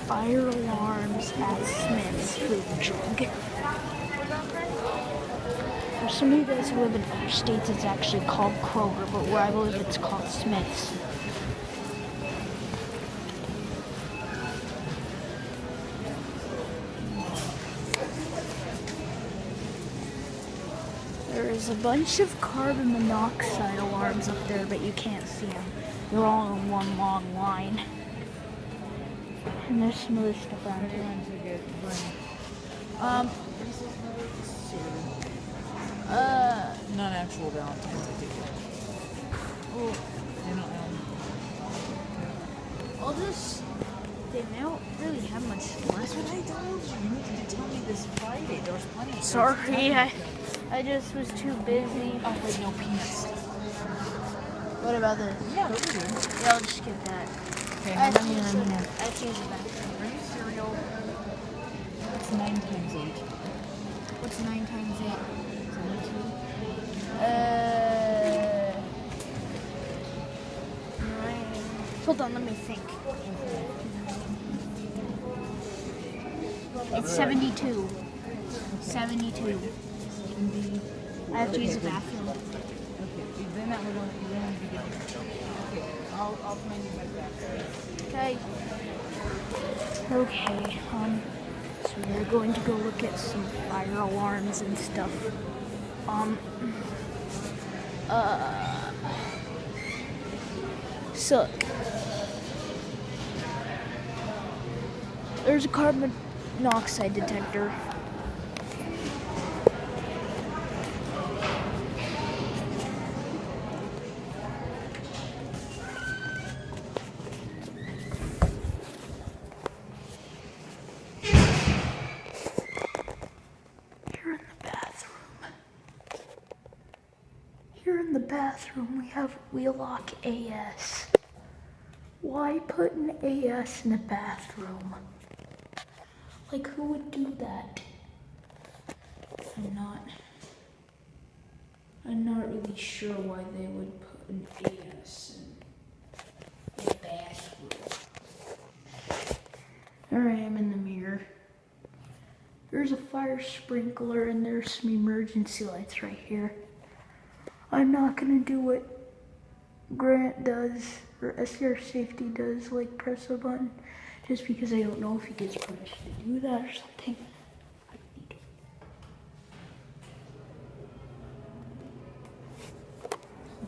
fire alarms at Smith's food truck. For some of you guys who live in other states, it's actually called Kroger, but where I live, it's called Smith's. There's a bunch of carbon monoxide alarms up there, but you can't see them. They're all in one long line. And there's some other stuff around here. Not actual Valentine's, I think. Oh, They don't I'll just. They don't really have much left. That's what I told you. You needed to tell me this Friday. There was plenty of Sorry, I just was too busy. Oh, wait, no peanuts. What about this? Yeah, those are good. Yeah, I'll just get that. Okay, I how have many to are use in it. here? I have to use it back. Bring cereal. What's 9 times 8? What's 9 times 8? 72. 9. Hold on, let me think. It's 72. 72. I have to use the bathroom. Okay, then that would only be good. Okay, I'll find you my back. Okay, so we're going to go look at some fire alarms and stuff. So there's a carbon monoxide detector. Here in the bathroom, we have Wheelock AS. Why put an AS in a bathroom? Like, who would do that? I'm not really sure why they would put an AS in a bathroom. Alright, I'm in the mirror. There's a fire sprinkler and there's some emergency lights right here. I'm not gonna do what Grant does, or SCR Safety does, like press a button, just because I don't know if he gets permission to do that or something.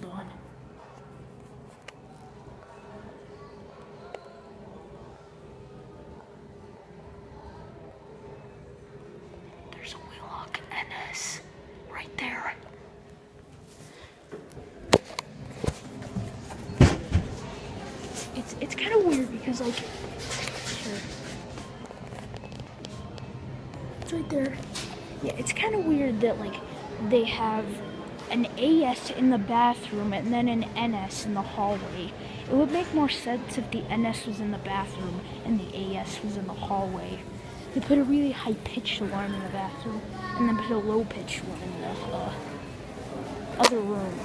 Hold on. There's a Wheelock NS right there. It's kind of weird because, like, sure, it's right there. Yeah, it's kind of weird that, like, they have an AS in the bathroom and then an NS in the hallway. It would make more sense if the NS was in the bathroom and the AS was in the hallway. They put a really high-pitched alarm in the bathroom and then put a low-pitched one in the other room.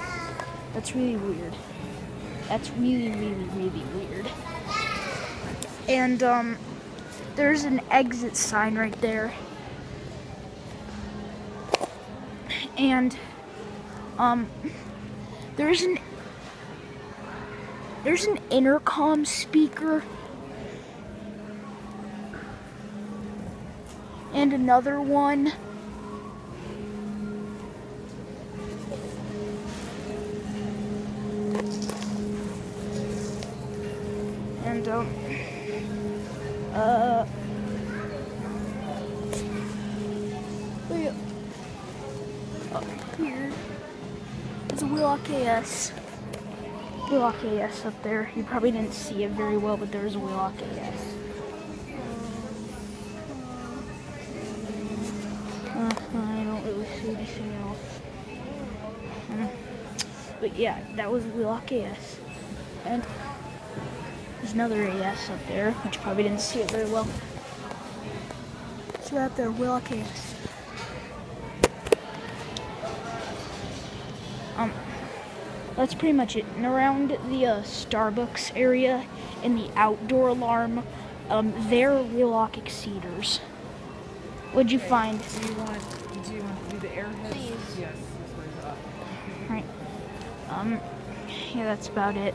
That's really weird. That's really, really, really weird. And, there's an exit sign right there. And, there's an intercom speaker. And another one. And, wait, up here, there's a Wheelock AS. Wheelock AS up there. You probably didn't see it very well, but there's a Wheelock AS. I don't really see anything else. But yeah, that was Wheelock AS. And there's another AS up there, which you probably didn't see it very well. So that there, Wheelock AS. That's pretty much it. And around the Starbucks area, in the outdoor alarm, they're Wheelock Exceeders. What'd you find? Do you want to do the airheads? Please. Yes. This way up. Right. Yeah, that's about it.